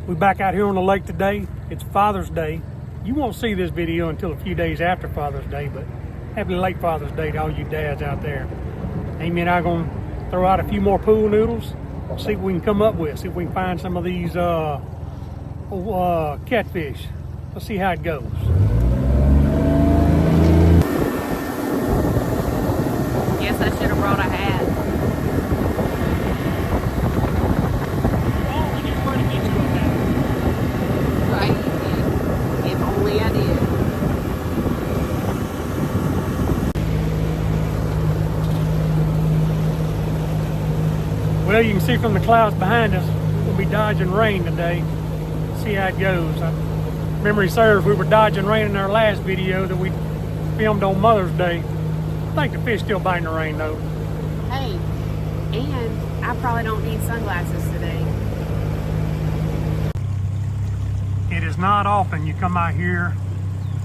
We're back out here on the lake today. It's Father's Day. You won't see this video until a few days after Father's Day, but happy late Father's Day to all you dads out there. Amy and I are going to throw out a few more pool noodles, see what we can come up with, see if we can find some of these catfish. Let's see how it goes. Guess I should have brought a hat. Well, you can see from the clouds behind us, we'll be dodging rain today. See how it goes. Memory serves, we were dodging rain in our last video that we filmed on Mother's Day. I think the fish still biting the rain though. Hey, and I probably don't need sunglasses today. It is not often you come out here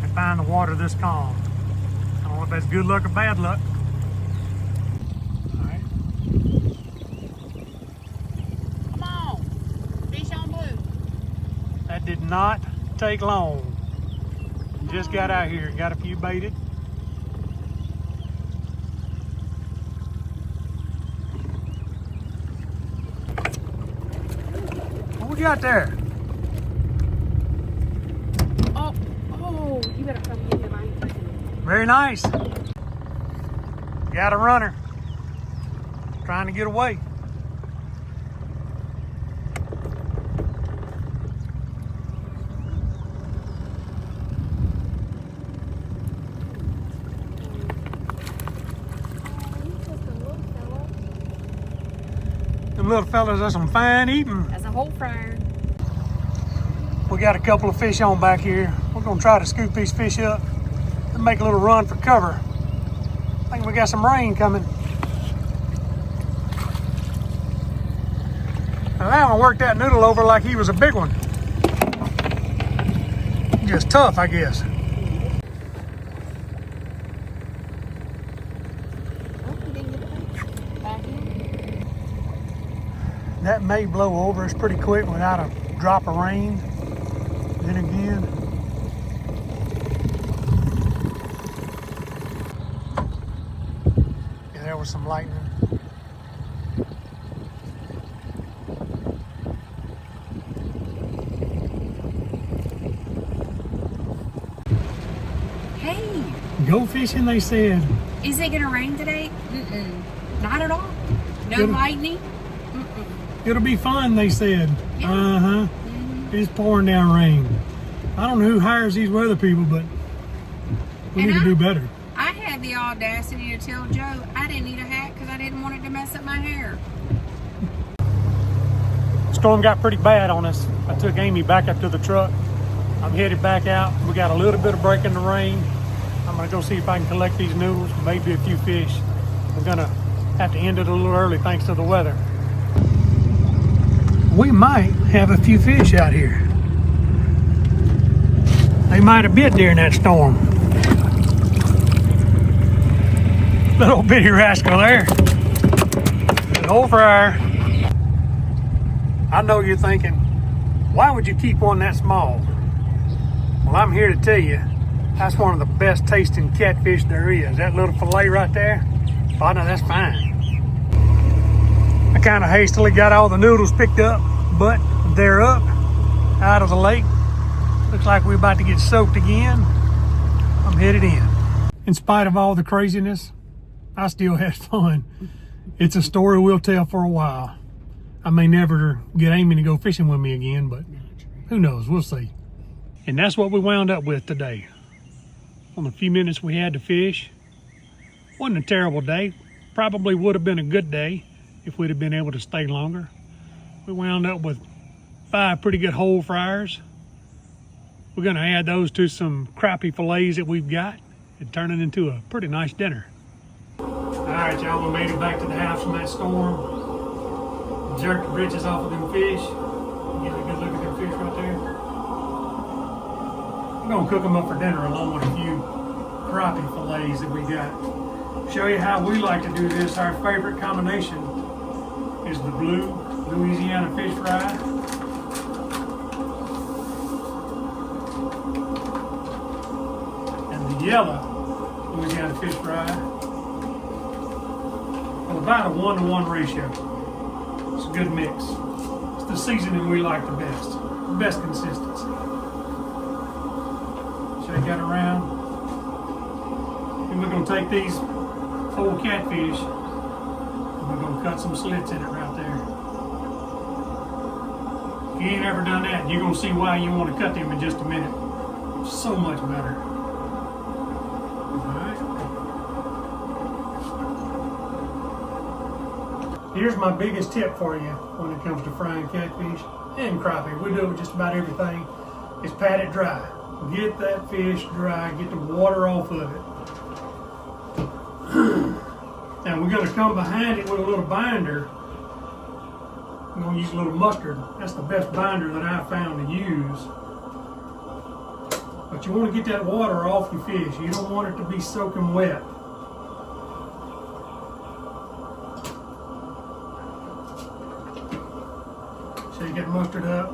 and find the water this calm. I don't know if that's good luck or bad luck. Did not take long. Just got out here, got a few baited. What we got there? Oh, you better come get him. I ain't touching him. Very nice. Got a runner. Trying to get away. Them little fellas are some fine eating. That's a whole fryer. We got a couple of fish on back here. We're gonna try to scoop these fish up and make a little run for cover. I think we got some rain coming. Now that one worked that noodle over like he was a big one. Just tough, I guess. That may blow over us pretty quick without a drop of rain. Then again, yeah, there was some lightning. Hey! Go fishing, they said. Is it gonna rain today? Not at all. No lightning. It'll be fun, they said. Yeah. It's pouring down rain. I don't know who hires these weather people, but we need to do better. I had the audacity to tell Joe I didn't need a hat because I didn't want it to mess up my hair. Storm got pretty bad on us. I took Amy back up to the truck. I'm headed back out. We got a little bit of break in the rain. I'm gonna go see if I can collect these noodles, maybe a few fish. We're gonna have to end it a little early thanks to the weather. We might have a few fish out here. They might have bit during that storm. Little bitty rascal there. An old fryer. I know you're thinking, why would you keep one that small? Well, I'm here to tell you, that's one of the best tasting catfish there is. That little fillet right there, oh no, that's fine. I kind of hastily got all the noodles picked up, but they're up out of the lake. Looks like we're about to get soaked again. I'm headed in. In spite of all the craziness, I still had fun. It's a story we'll tell for a while. I may never get Amy to go fishing with me again, but who knows, we'll see. And that's what we wound up with today. On the few minutes we had to fish, wasn't a terrible day. Probably would have been a good day if we'd have been able to stay longer. We wound up with 5 pretty good whole fryers. We're gonna add those to some crappie fillets that we've got and turn it into a pretty nice dinner. All right, y'all, we made it back to the house from that storm. Jerked the britches off of them fish. Get a good look at them fish right there. We're gonna cook them up for dinner along with a few crappie fillets that we got. Show you how we like to do this. Our favorite combination is the blue Louisiana fish fry yellow Louisiana fish fry. Well, about a 1-to-1 ratio. It's a good mix. It's the seasoning we like the best. The best consistency. Shake that around. And we're going to take these whole catfish and we're going to cut some slits in it right there. If you ain't ever done that, you're going to see why you want to cut them in just a minute. So much better. Alright. Here's my biggest tip for you when it comes to frying catfish and crappie. We do it with just about everything. Is pat it dry. Get that fish dry. Get the water off of it. Now we're going to come behind it with a little binder. I'm going to use a little mustard. That's the best binder that I've found to use. But you want to get that water off your fish. You don't want it to be soaking wet. Shake that mustard up.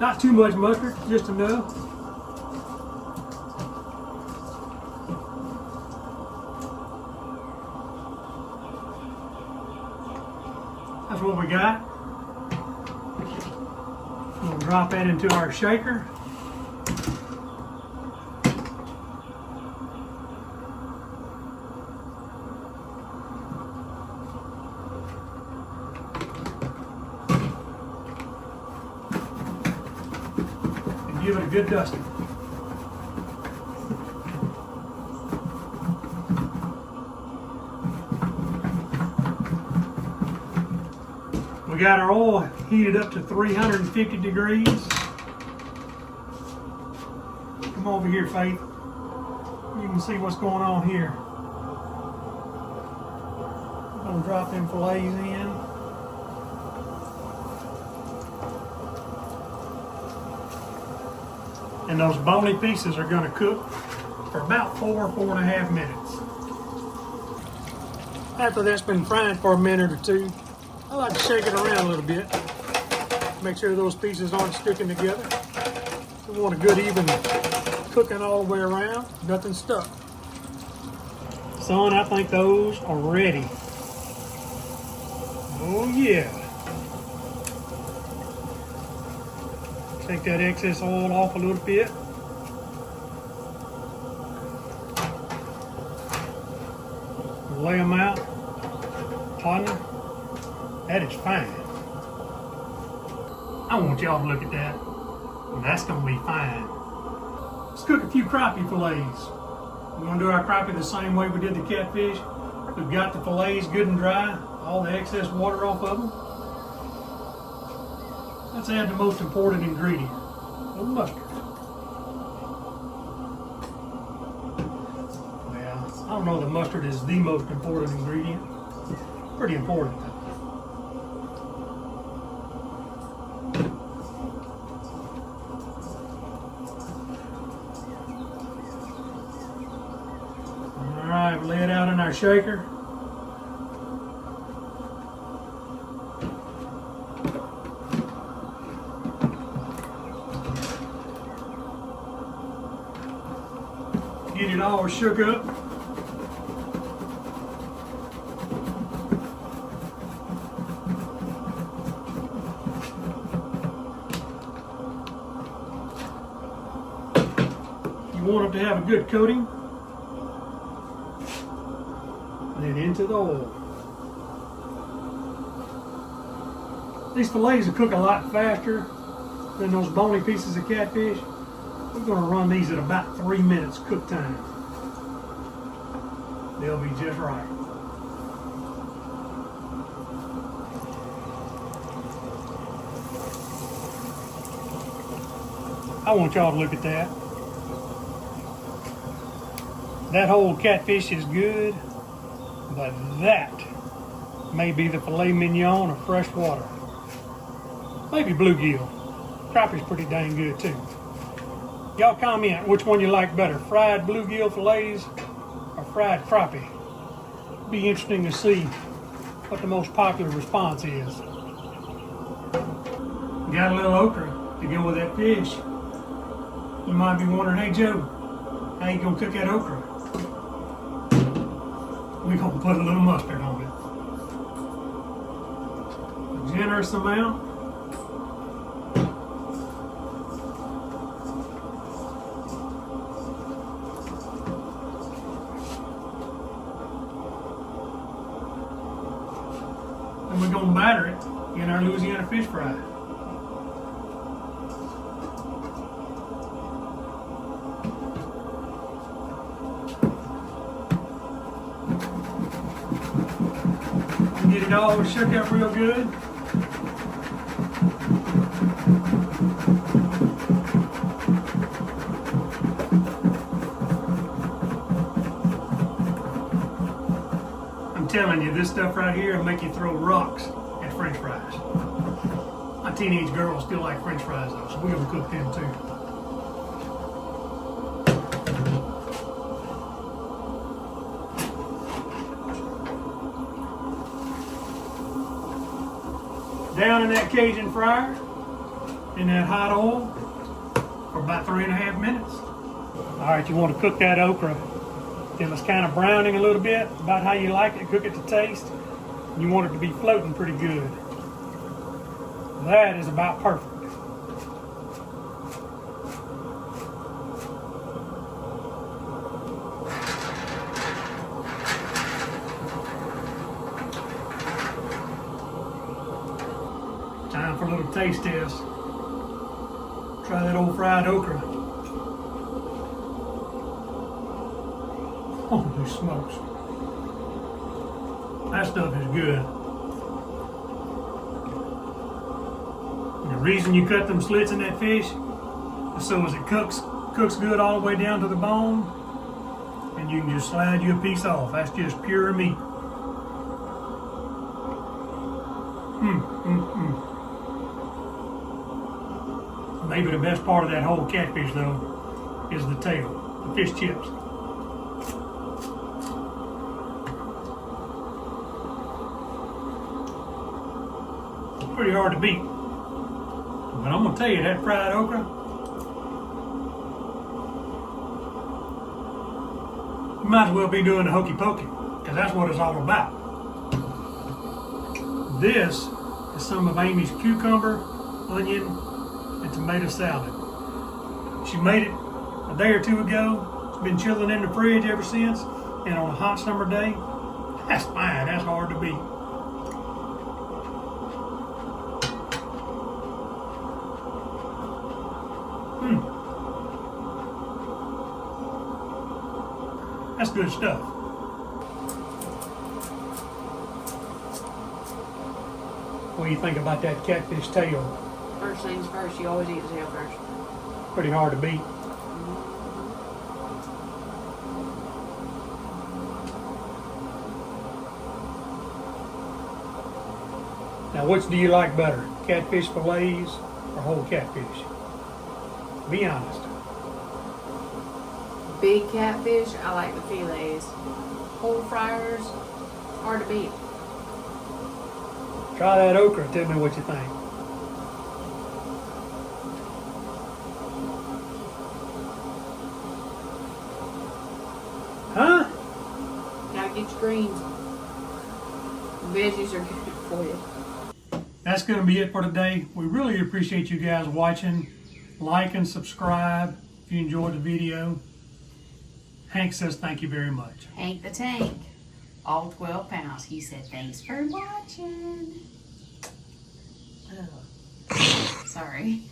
Not too much mustard, just enough. That's what we got. We'll drop that into our shaker. And give it a good dusting. We got our oil heated up to 350 degrees. Come over here, Faith. You can see what's going on here. I'm going to drop them fillets in. And those bony pieces are going to cook for about 4.5 minutes. After that's been frying for a minute or two, I like to shake it around a little bit. Make sure those pieces aren't sticking together. We want a good even cooking all the way around. Nothing stuck. Son, I think those are ready. Oh yeah. Take that excess oil off a little bit. Lay them out. Partner. That is fine. I want y'all to look at that. That's going to be fine. Let's cook a few crappie fillets. We're going to do our crappie the same way we did the catfish. We've got the fillets good and dry, all the excess water off of them. Let's add the most important ingredient, a little mustard. Well, I don't know that mustard is the most important ingredient. Pretty important though. Alright, lay it out in our shaker. Get it all shook up. You want it to have a good coating. Then into the oil. These fillets will cook a lot faster than those bony pieces of catfish. We're going to run these at about 3 minutes cook time. They'll be just right. I want y'all to look at that. That whole catfish is good, but that may be the filet mignon of fresh water. Maybe bluegill. Crappie's pretty dang good too. Y'all comment which one you like better, fried bluegill fillets or fried crappie. Be interesting to see what the most popular response is. Got a little okra to go with that fish. You might be wondering, hey Joe, how you gonna cook that okra? We're gonna put a little mustard on it. A generous amount. And we're gonna batter it in our Louisiana fish fry. Get it all shook up real good. I'm telling you, this stuff right here will make you throw rocks at French fries. My teenage girls still like French fries though, so we're gonna cook them too. Down in that Cajun fryer, in that hot oil, for about 3.5 minutes. All right, you want to cook that okra till it's kind of browning a little bit, about how you like it, cook it to taste. You want it to be floating pretty good. That is about perfect. Time for a little taste test. Try that old fried okra. Holy smokes. That stuff is good. And the reason you cut them slits in that fish is so as it cooks good all the way down to the bone, and you can just slide you a piece off. That's just pure meat. Maybe the best part of that whole catfish though is the tail, the fish chips. Pretty hard to beat. But I'm gonna tell you, that fried okra, you might as well be doing the hokey pokey, because that's what it's all about. This is some of Amy's cucumber, onion, and tomato salad. She made it a day or two ago. It's been chilling in the fridge ever since, and on a hot summer day, that's fine, that's hard to beat. That's good stuff. What do you think about that catfish tail? First things first, you always eat the tail first. Pretty hard to beat. Now, which do you like better? Catfish fillets or whole catfish? Be honest. Big catfish, I like the fillets. Whole fryers, hard to beat. Try that okra and tell me what you think. Huh? Gotta get your greens. Veggies are good for you. That's going to be it for today. We really appreciate you guys watching. Like and subscribe if you enjoyed the video. Hank says thank you very much. Hank the Tank, all 12 pounds. He said thanks for watching. Ugh. Sorry.